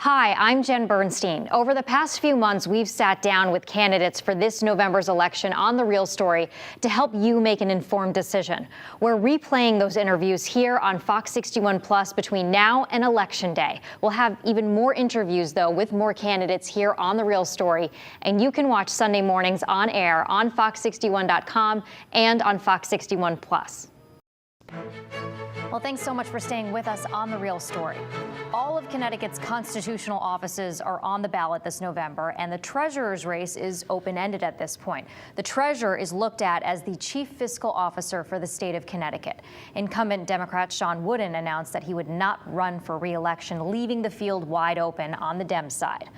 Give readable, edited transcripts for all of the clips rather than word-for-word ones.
Hi, I'm Jen Bernstein. Over the past few months, we've sat down with candidates for this November's election on The Real Story to help you make an informed decision. We're replaying those interviews here on Fox 61 Plus between now and Election Day. We'll have even more interviews, though, with more candidates here on The Real Story. And you can watch Sunday mornings on air on fox61.com and on Fox 61 Plus. Well, thanks so much for staying with us on The Real Story. All of Connecticut's constitutional offices are on the ballot this November, and the treasurer's race is open-ended at this point. The treasurer is looked at as the chief fiscal officer for the state of Connecticut. Incumbent Democrat Sean Wooden announced that he would not run for re-election, leaving the field wide open on the Dem side.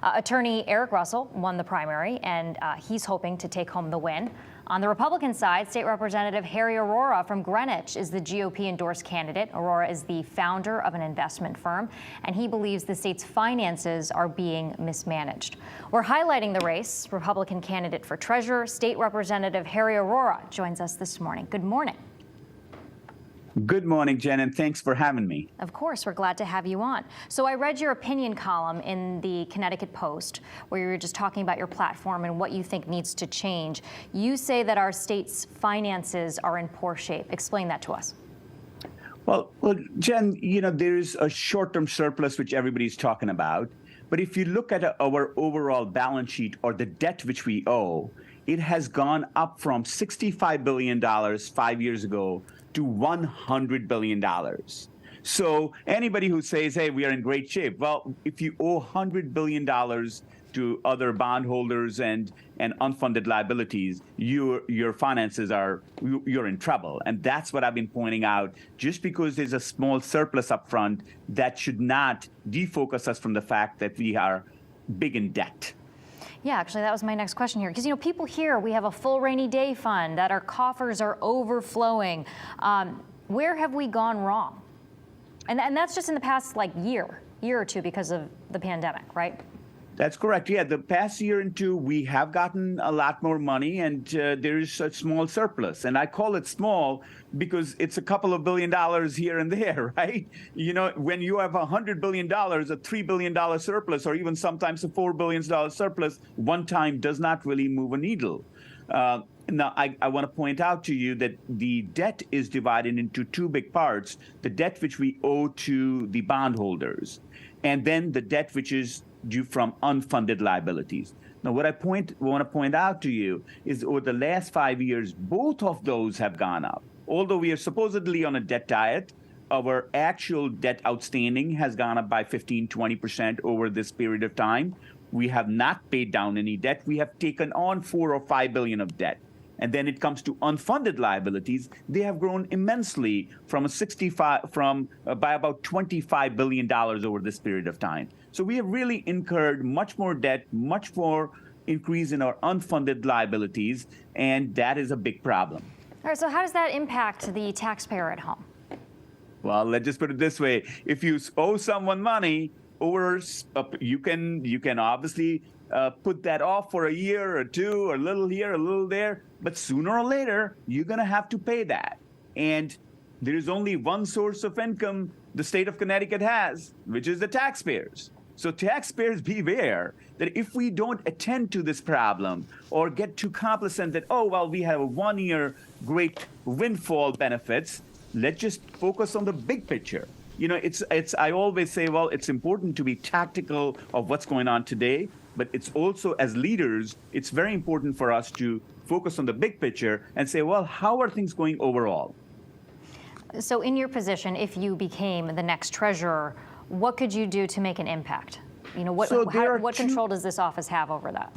Attorney Eric Russell won the primary, and he's hoping to take home the win. On the Republican side, State Representative Harry Arora from Greenwich is the GOP-endorsed candidate. Arora is the founder of an investment firm, and he believes the state's finances are being mismanaged. We're highlighting the race. Republican candidate for treasurer, State Representative Harry Arora, joins us this morning. Good morning. Good morning, Jen, and thanks for having me. Of course, we're glad to have you on. So I read your opinion column in the Connecticut Post, where you were just talking about your platform and what you think needs to change. You say that our state's finances are in poor shape. Explain that to us. Well, Jen, there's a short-term surplus, which everybody's talking about. But if you look at our overall balance sheet or the debt which we owe, it has gone up from $65 billion 5 years ago to $100 billion. So anybody who says, hey, we are in great shape, well, if you owe $100 billion to other bondholders and unfunded liabilities, your finances you're in trouble. And that's what I've been pointing out. Just because there's a small surplus up front, that should not defocus us from the fact that we are big in debt. Yeah, actually, that was my next question here. Because, people hear we have a full rainy day fund, that our coffers are overflowing. Where have we gone wrong? And that's just in the past, year or two because of the pandemic, right? That's correct. Yeah, the past year and two, we have gotten a lot more money, and there is a small surplus. And I call it small because it's a couple of $1 billion here and there, right? When you have $100 billion, a $3 billion surplus, or even sometimes a $4 billion surplus, one time does not really move a needle. Now, I want to point out to you that the debt is divided into two big parts: the debt which we owe to the bondholders, and then the debt which is due from unfunded liabilities. Now, what I want to point out to you is over the last 5 years, both of those have gone up. Although we are supposedly on a debt diet, our actual debt outstanding has gone up by 15-20% over this period of time. We have not paid down any debt. We have taken on $4 or $5 billion of debt. And then it comes to unfunded liabilities. They have grown immensely by about $25 billion over this period of time. So we have really incurred much more debt, much more increase in our unfunded liabilities, and that is a big problem. All right, so how does that impact the taxpayer at home? Well, let's just put it this way. If you owe someone money, you can obviously put that off for a year or two, or a little here, a little there, but sooner or later, you're going to have to pay that. And there is only one source of income the state of Connecticut has, which is the taxpayers. So taxpayers, beware that if we don't attend to this problem or get too complacent that, oh, well, we have a 1 year great windfall benefits, let's just focus on the big picture. I always say, well, it's important to be tactical of what's going on today, but it's also, as leaders, it's very important for us to focus on the big picture and say, well, how are things going overall? So in your position, if you became the next treasurer, what could you do to make an impact? What control does this office have over that?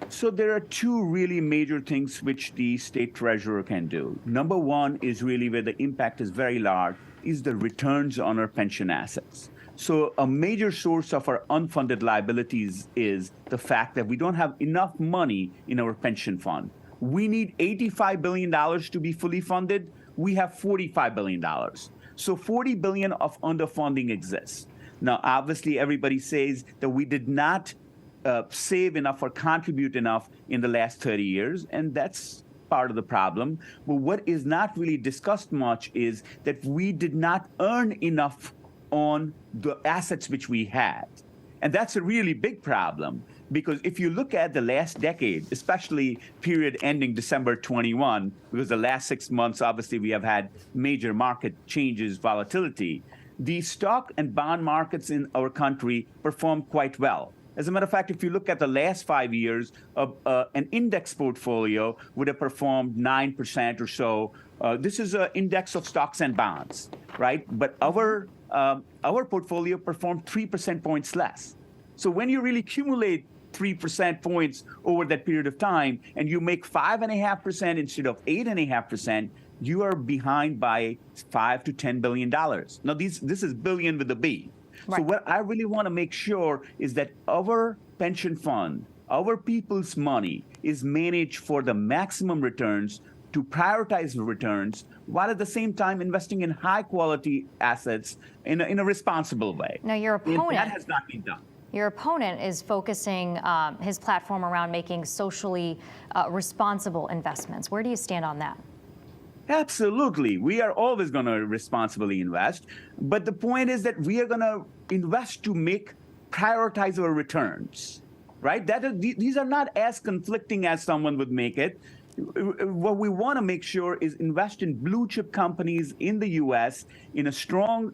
So there are two really major things which the state treasurer can do. Number one is really where the impact is very large, is the returns on our pension assets. So a major source of our unfunded liabilities is the fact that we don't have enough money in our pension fund. We need $85 billion to be fully funded. We have $45 billion. So $40 billion of underfunding exists. Now, obviously, everybody says that we did not save enough or contribute enough in the last 30 years, and that's part of the problem. But what is not really discussed much is that we did not earn enough on the assets which we had. And that's a really big problem, because if you look at the last decade, especially period ending December 21, because the last 6 months, obviously, we have had major market changes, volatility, the stock and bond markets in our country performed quite well. As a matter of fact, if you look at the last 5 years, an index portfolio would have performed 9% or so. This is an index of stocks and bonds, right? But our portfolio performed 3% points less. So when you really accumulate 3% points over that period of time, and you make 5.5% instead of 8.5%, you are behind by $5 to $10 billion. Now, this is billion with a B. Right. So what I really want to make sure is that our pension fund, our people's money, is managed for the maximum returns, to prioritize the returns, while at the same time investing in high-quality assets in a responsible way. Now, your opponent, that has not been done. Your opponent is focusing his platform around making socially responsible investments. Where do you stand on that? Absolutely. We are always going to responsibly invest. But the point is that we are going to invest to prioritize our returns, right? These are not as conflicting as someone would make it. What we want to make sure is invest in blue chip companies in the U.S., in a strong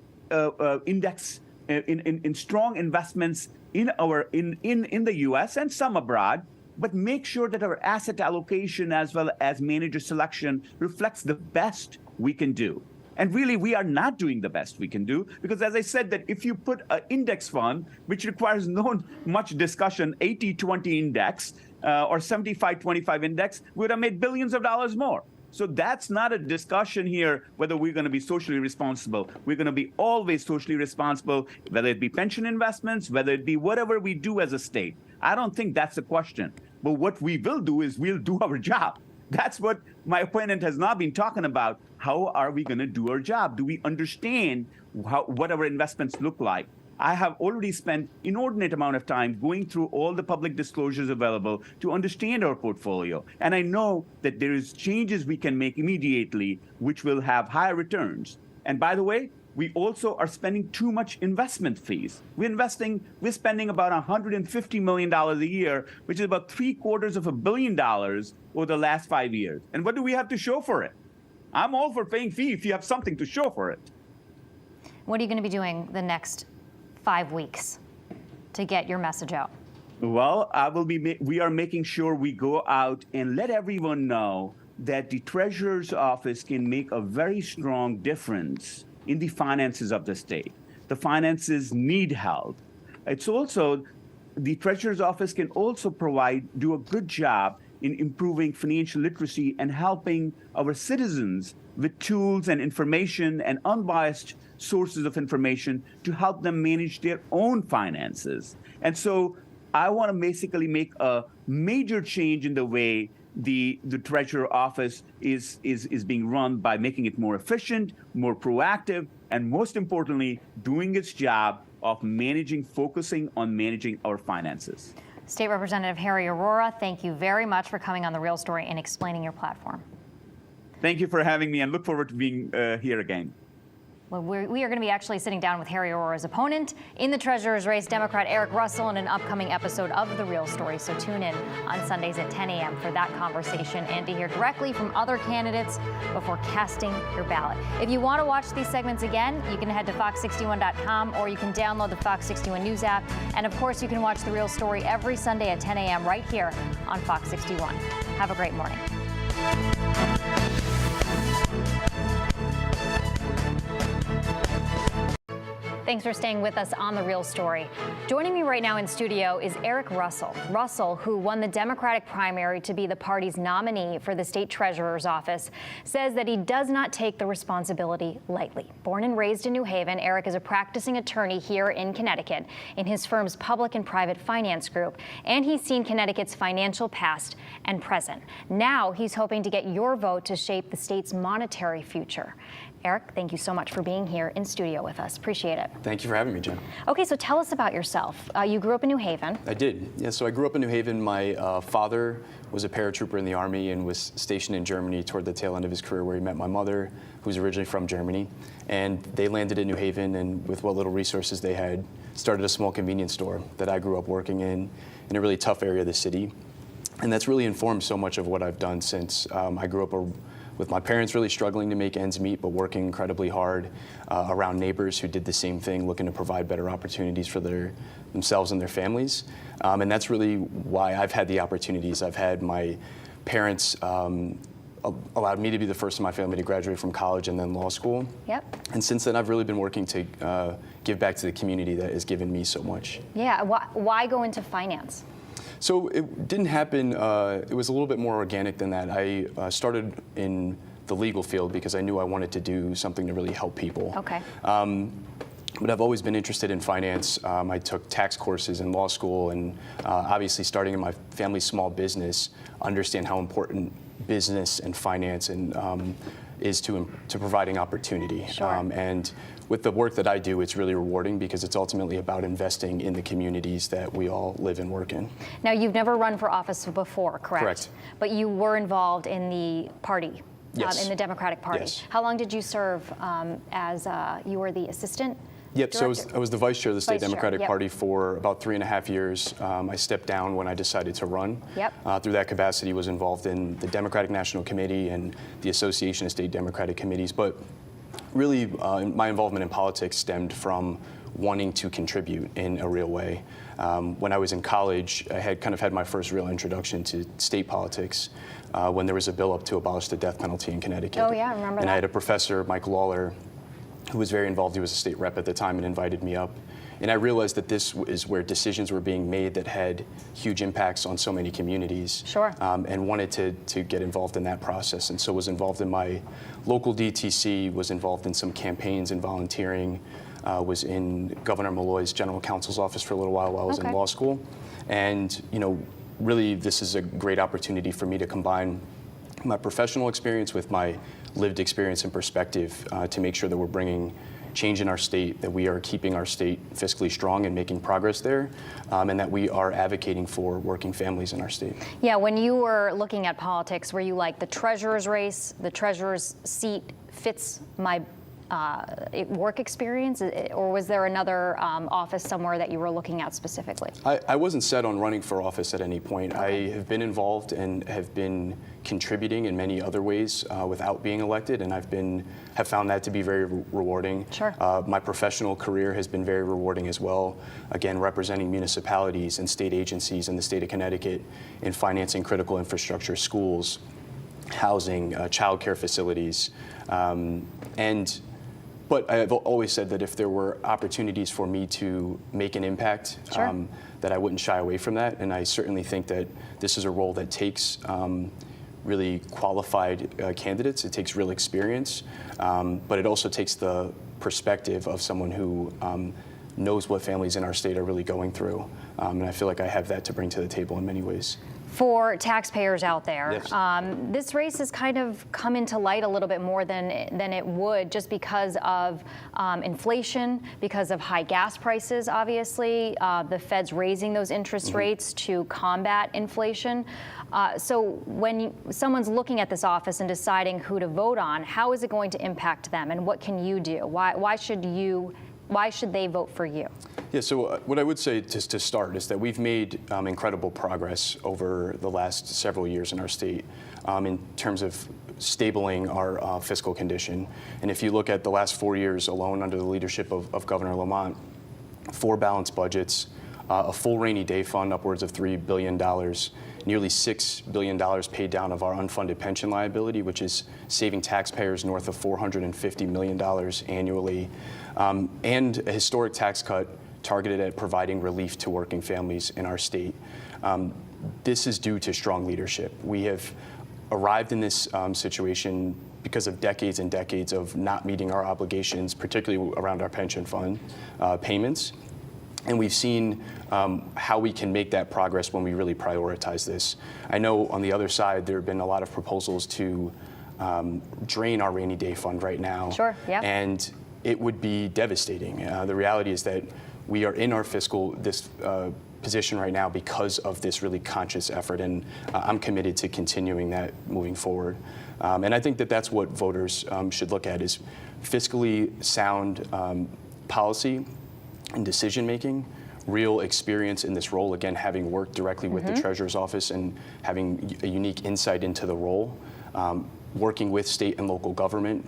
index, in strong investments in the U.S. and some abroad, but make sure that our asset allocation as well as manager selection reflects the best we can do. And really, we are not doing the best we can do, because as I said, that if you put an index fund, which requires no much discussion, 80-20 index or 75-25 index, we would have made billions of dollars more. So that's not a discussion here whether we're going to be socially responsible. We're going to be always socially responsible, whether it be pension investments, whether it be whatever we do as a state. I don't think that's the question. But what we will do is we'll do our job. That's what my opponent has not been talking about. How are we going to do our job? Do we understand what our investments look like? I have already spent inordinate amount of time going through all the public disclosures available to understand our portfolio. And I know that there is changes we can make immediately, which will have higher returns. And by the way, we also are spending too much investment fees. We're spending about $150 million a year, which is about $750 million over the last 5 years. And what do we have to show for it? I'm all for paying fee if you have something to show for it. What are you going to be doing the next 5 weeks to get your message out? Well, we are making sure we go out and let everyone know that the Treasurer's office can make a very strong difference in the finances of the state. The finances need help. It's also, the Treasurer's office can also do a good job in improving financial literacy and helping our citizens with tools and information and unbiased sources of information to help them manage their own finances. And so I want to basically make a major change in the way the Treasurer office is being run, by making it more efficient, more proactive, and most importantly, doing its job of focusing on managing our finances. State Representative Harry Arora, thank you very much for coming on The Real Story and explaining your platform. Thank you for having me, and look forward to being here again. Well, we are going to be actually sitting down with Harry Arora's opponent in the Treasurer's race, Democrat Eric Russell, in an upcoming episode of The Real Story. So tune in on Sundays at 10 a.m. for that conversation and to hear directly from other candidates before casting your ballot. If you want to watch these segments again, you can head to fox61.com, or you can download the Fox 61 News app. And of course, you can watch The Real Story every Sunday at 10 a.m. right here on Fox 61. Have a great morning. Thanks for staying with us on The Real Story. Joining me right now in studio is Eric Russell. Russell, who won the Democratic primary to be the party's nominee for the state treasurer's office, says that he does not take the responsibility lightly. Born and raised in New Haven, Eric is a practicing attorney here in Connecticut in his firm's public and private finance group, and he's seen Connecticut's financial past and present. Now he's hoping to get your vote to shape the state's monetary future. Eric, thank you so much for being here in studio with us. Appreciate it. Thank you for having me, Jen. Okay, so tell us about yourself. You grew up in New Haven. I did. Yeah, so I grew up in New Haven. My father was a paratrooper in the Army and was stationed in Germany toward the tail end of his career, where he met my mother, who's originally from Germany. And they landed in New Haven, and with what little resources they had, started a small convenience store that I grew up working in a really tough area of the city. And that's really informed so much of what I've done since. I grew up with my parents really struggling to make ends meet, but working incredibly hard around neighbors who did the same thing, looking to provide better opportunities for themselves and their families. And that's really why I've had the opportunities. I've had my parents allowed me to be the first in my family to graduate from college and then law school. Yep. And since then, I've really been working to give back to the community that has given me so much. Yeah, why go into finance? So it didn't happen, it was a little bit more organic than that. I started in the legal field because I knew I wanted to do something to really help people. Okay. But I've always been interested in finance. I took tax courses in law school, and obviously starting in my family's small business, understand how important business and finance is to providing opportunity. Sure. And with the work that I do, it's really rewarding because it's ultimately about investing in the communities that we all live and work in. Now, you've never run for office before, correct? Correct. But you were involved in the party, Yes. in the Democratic Party. Yes. How long did you serve as you were the assistant? Yep, so I was the vice chair of the State Vice chair, Democratic yep. Party for about 3.5 years. I stepped down when I decided to run. Yep. Through that capacity, was involved in the Democratic National Committee and the Association of State Democratic Committees. But really, my involvement in politics stemmed from wanting to contribute in a real way. When I was in college, I had had my first real introduction to state politics when there was a bill up to abolish the death penalty in Connecticut. Oh yeah, I remember And that. I had a professor, Mike Lawler, who was very involved. He was a state rep at the time and invited me up. And I realized that this is where decisions were being made that had huge impacts on so many communities. Sure. And wanted to get involved in that process. And so was involved in my local DTC, was involved in some campaigns and volunteering, was in Governor Malloy's general counsel's office for a little while I was in law school. And really this is a great opportunity for me to combine my professional experience with my lived experience and perspective to make sure that we're bringing change in our state, that we are keeping our state fiscally strong and making progress there, and that we are advocating for working families in our state. Yeah, when you were looking at politics, were you like the treasurer's race, the treasurer's seat fits my work experience, or was there another office somewhere that you were looking at specifically? I wasn't set on running for office at any point. Okay. I have been involved and have been contributing in many other ways without being elected, and have found that to be very rewarding. Sure. My professional career has been very rewarding as well. Again, representing municipalities and state agencies in the state of Connecticut in financing critical infrastructure, schools, housing, childcare facilities, But I've always said that if there were opportunities for me to make an impact, Sure. that I wouldn't shy away from that. And I certainly think that this is a role that takes really qualified candidates. It takes real experience, but it also takes the perspective of someone who knows what families in our state are really going through. And I feel like I have that to bring to the table in many ways. For taxpayers out there, Yes. this race has kind of come into light a little bit more than it would, just because of inflation, because of high gas prices, obviously, the Fed's raising those interest rates to combat inflation. So when someone's looking at this office and deciding who to vote on, how is it going to impact them, and what can you do? Why should they vote for you? Yeah, so what I would say to start is that we've made incredible progress over the last several years in our state in terms of stabling our fiscal condition. And if you look at the last 4 years alone under the leadership of Governor Lamont, 4 balanced budgets, a full rainy day fund upwards of $3 billion, nearly $6 billion paid down of our unfunded pension liability, which is saving taxpayers north of $450 million annually, and a historic tax cut targeted at providing relief to working families in our state. This is due to strong leadership. We have arrived in this situation because of decades and decades of not meeting our obligations, particularly around our pension fund payments. And we've seen how we can make that progress when we really prioritize this. I know on the other side, there have been a lot of proposals to drain our rainy day fund right now. Sure, yeah. And it would be devastating. The reality is that we are in our this position right now because of this really conscious effort, and I'm committed to continuing that moving forward. And I think that that's what voters should look at, is fiscally sound policy and decision making, real experience in this role, again, having worked directly with the Treasurer's office and having a unique insight into the role, working with state and local government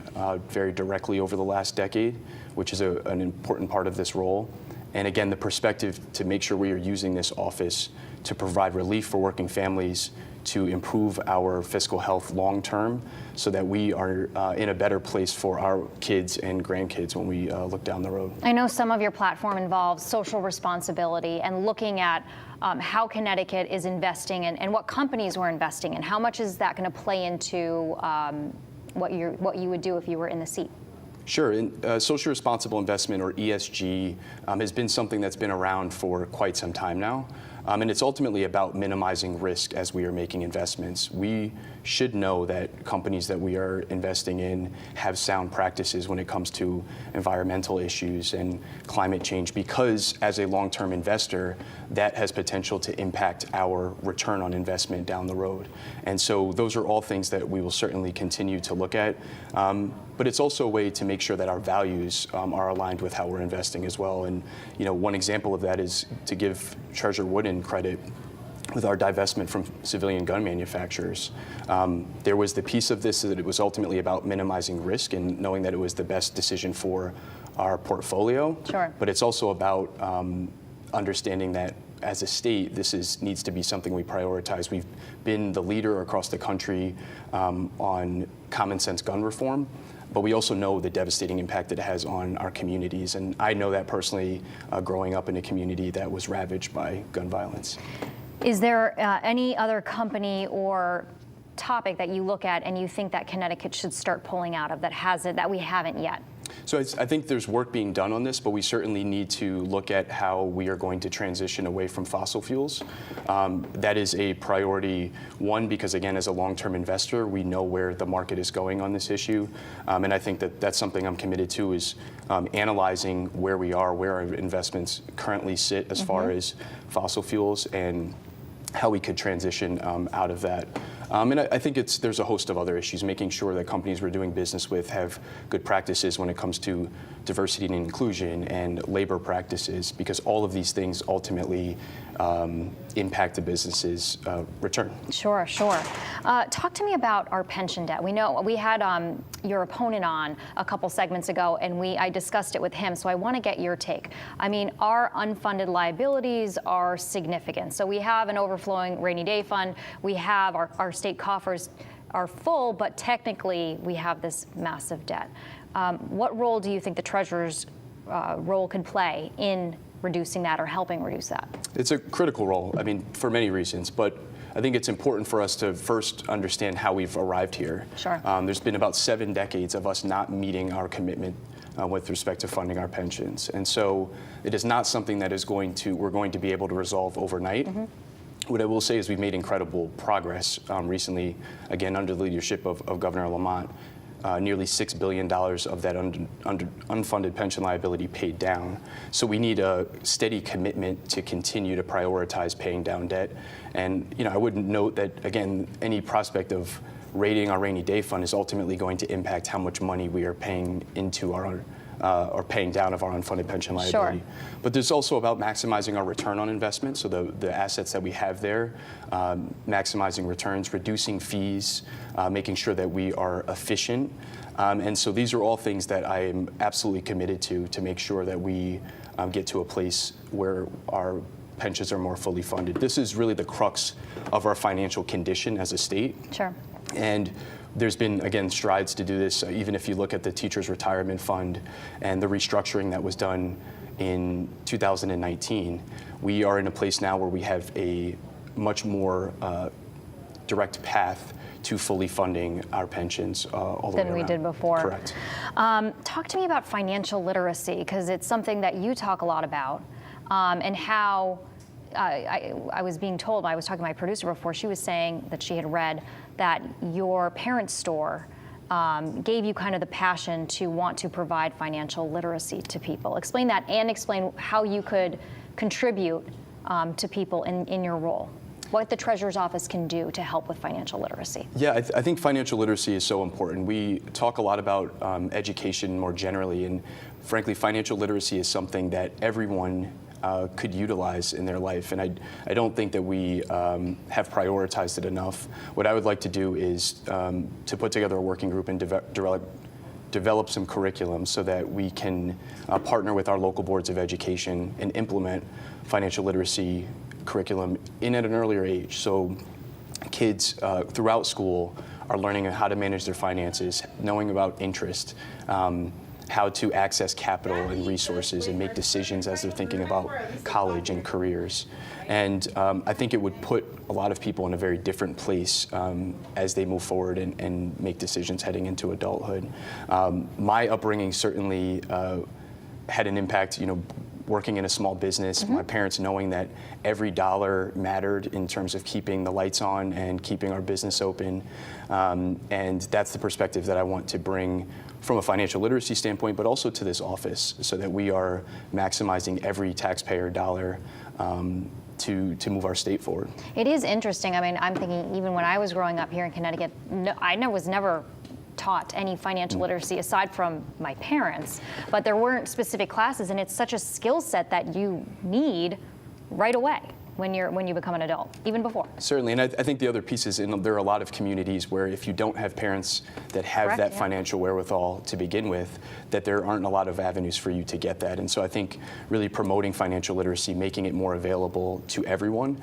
very directly over the last decade, which is an important part of this role. And again, the perspective to make sure we are using this office to provide relief for working families, to improve our fiscal health long term, so that we are in a better place for our kids and grandkids when we look down the road. I know some of your platform involves social responsibility and looking at how Connecticut is investing and what companies we're investing in. How much is that going to play into what you would do if you were in the seat? Sure. And, social responsible investment, or ESG, has been something that's been around for quite some time now. And it's ultimately about minimizing risk as we are making investments. We should know that companies that we are investing in have sound practices when it comes to environmental issues and climate change, because as a long-term investor, that has potential to impact our return on investment down the road. And so those are all things that we will certainly continue to look at. But it's also a way to make sure that our values are aligned with how we're investing as well. And one example of that is to give Treasurer Wooden credit with our divestment from civilian gun manufacturers. There was the piece of this that it was ultimately about minimizing risk and knowing that it was the best decision for our portfolio. Sure. But it's also about understanding that as a state, this needs to be something we prioritize. We've been the leader across the country on common sense gun reform, but we also know the devastating impact that it has on our communities. And I know that personally, growing up in a community that was ravaged by gun violence. Is there any other company or topic that you look at and you think that Connecticut should start pulling out of that we haven't yet? So I think there's work being done on this, but we certainly need to look at how we are going to transition away from fossil fuels. That is a priority, one, because again, as a long-term investor, we know where the market is going on this issue. And I think that that's something I'm committed to, is analyzing where we are, where our investments currently sit as far as fossil fuels, and how we could transition out of that. And I think there's a host of other issues, making sure that companies we're doing business with have good practices when it comes to diversity and inclusion and labor practices, because all of these things ultimately impact the business's return. Sure. Talk to me about our pension debt. We know we had your opponent on a couple segments ago, and I discussed it with him, so I want to get your take. I mean, our unfunded liabilities are significant. So we have an overflowing rainy day fund. We have our state coffers are full, but technically we have this massive debt. What role do you think the Treasurer's role could play in reducing that or helping reduce that? It's a critical role, I mean, for many reasons, but I think it's important for us to first understand how we've arrived here. Sure. There's been about 7 decades of us not meeting our commitment with respect to funding our pensions. And so it is not something that we're going to be able to resolve overnight. What I will say is we've made incredible progress recently, again, under the leadership of Governor Lamont. Nearly $6 billion of that unfunded pension liability paid down. So we need a steady commitment to continue to prioritize paying down debt. And I would note that, again, any prospect of raiding our rainy day fund is ultimately going to impact how much money we are paying into our or paying down of our unfunded pension liability. Sure. But there's also about maximizing our return on investment, so the assets that we have there, maximizing returns, reducing fees, making sure that we are efficient. And so these are all things that I am absolutely committed to make sure that we get to a place where our pensions are more fully funded. This is really the crux of our financial condition as a state. Sure. And there's been, again, strides to do this. Even if you look at the Teachers Retirement Fund and the restructuring that was done in 2019, we are in a place now where we have a much more direct path to fully funding our pensions all the way around. Than we did before. Correct. Talk to me about financial literacy, because it's something that you talk a lot about, and how I was being told, I was talking to my producer before, she was saying that she had read that your parents' store gave you kind of the passion to want to provide financial literacy to people. Explain that and explain how you could contribute to people in your role. What the Treasurer's Office can do to help with financial literacy. Yeah, I think financial literacy is so important. We talk a lot about education more generally, and frankly, financial literacy is something that everyone could utilize in their life, and I don't think that we have prioritized it enough. What I would like to do is to put together a working group and develop some curriculum so that we can partner with our local boards of education and implement financial literacy curriculum at an earlier age. So kids throughout school are learning how to manage their finances, knowing about interest, how to access capital and resources and make decisions as they're thinking about college and careers. And I think it would put a lot of people in a very different place as they move forward and make decisions heading into adulthood. My upbringing certainly had an impact, working in a small business, my parents knowing that every dollar mattered in terms of keeping the lights on and keeping our business open. And that's the perspective that I want to bring from a financial literacy standpoint, but also to this office, so that we are maximizing every taxpayer dollar to move our state forward. It is interesting. I mean, I'm thinking even when I was growing up here in Connecticut, I was never taught any financial literacy aside from my parents, but there weren't specific classes, and it's such a skill set that you need right away when you become an adult, even before. Certainly, and I think the other piece is there are a lot of communities where if you don't have parents that have that financial wherewithal to begin with, that there aren't a lot of avenues for you to get that. And so I think really promoting financial literacy, making it more available to everyone,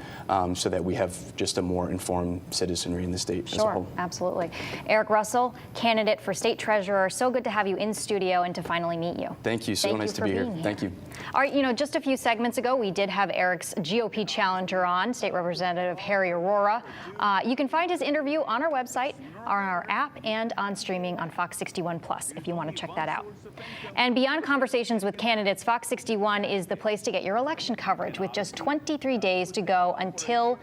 so that we have just a more informed citizenry in the state as a whole. Sure, absolutely. Eric Russell, candidate for state treasurer. So good to have you in studio and to finally meet you. Thank you. So nice to be here. Thank you. All right, just a few segments ago, we did have Eric's GOP challenger on, State Representative Harry Aurora. You can find his interview on our website, on our app, and on streaming on Fox 61 Plus if you want to check that out. And beyond conversations with candidates, Fox 61 is the place to get your election coverage with just 23 days to go until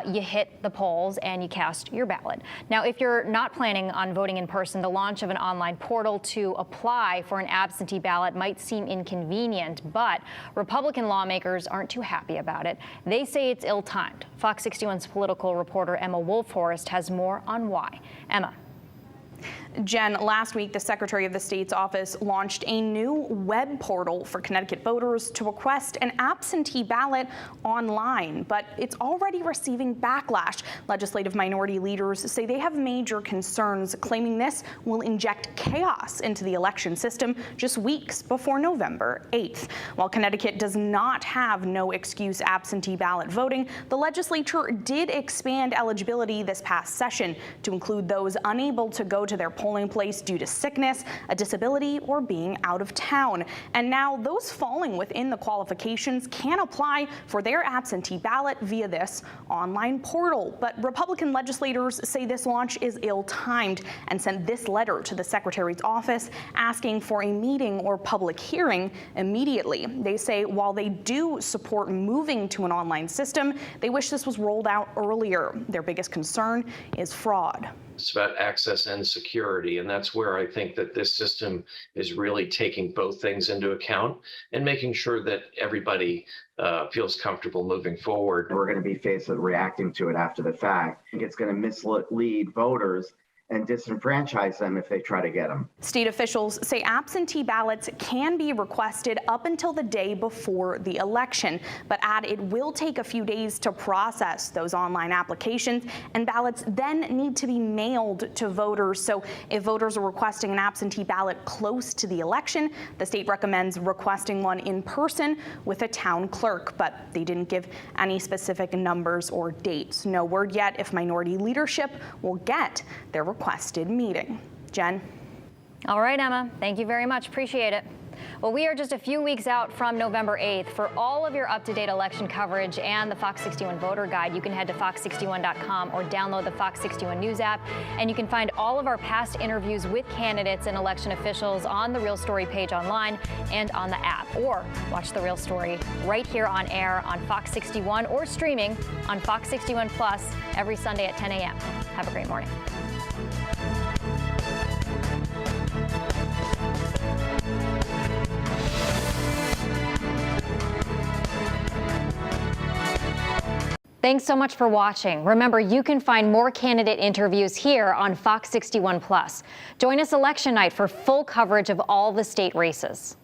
you hit the polls and you cast your ballot. Now, if you're not planning on voting in person, the launch of an online portal to apply for an absentee ballot might seem inconvenient, but Republican lawmakers aren't too happy about it. They say it's ill-timed. Fox 61's political reporter Emma Wolforest has more on why. Emma. Jen, last week, the Secretary of the State's office launched a new web portal for Connecticut voters to request an absentee ballot online, but it's already receiving backlash. Legislative minority leaders say they have major concerns, claiming this will inject chaos into the election system just weeks before November 8th. While Connecticut does not have no excuse absentee ballot voting, the legislature did expand eligibility this past session to include those unable to go to their polling place due to sickness, a disability, or being out of town. And now those falling within the qualifications can apply for their absentee ballot via this online portal. But Republican legislators say this launch is ill-timed and sent this letter to the Secretary's office asking for a meeting or public hearing immediately. They say while they do support moving to an online system, they wish this was rolled out earlier. Their biggest concern is fraud. It's about access and security, and that's where I think that this system is really taking both things into account and making sure that everybody feels comfortable moving forward. We're going to be faced with reacting to it after the fact. I think it's going to mislead voters and disenfranchise them if they try to get them. State officials say absentee ballots can be requested up until the day before the election, but add it will take a few days to process those online applications, and ballots then need to be mailed to voters. So if voters are requesting an absentee ballot close to the election, the state recommends requesting one in person with a town clerk, but they didn't give any specific numbers or dates. No word yet if minority leadership will get their requested meeting. Jen. All right, Emma. Thank you very much. Appreciate it. Well, we are just a few weeks out from November 8th. For all of your up-to-date election coverage and the Fox 61 voter guide, you can head to fox61.com or download the Fox 61 News app. And you can find all of our past interviews with candidates and election officials on the Real Story page online and on the app. Or watch the Real Story right here on air on Fox 61 or streaming on Fox 61 Plus every Sunday at 10 a.m. Have a great morning. Thanks so much for watching. Remember, you can find more candidate interviews here on Fox 61 Plus. Join us election night for full coverage of all the state races.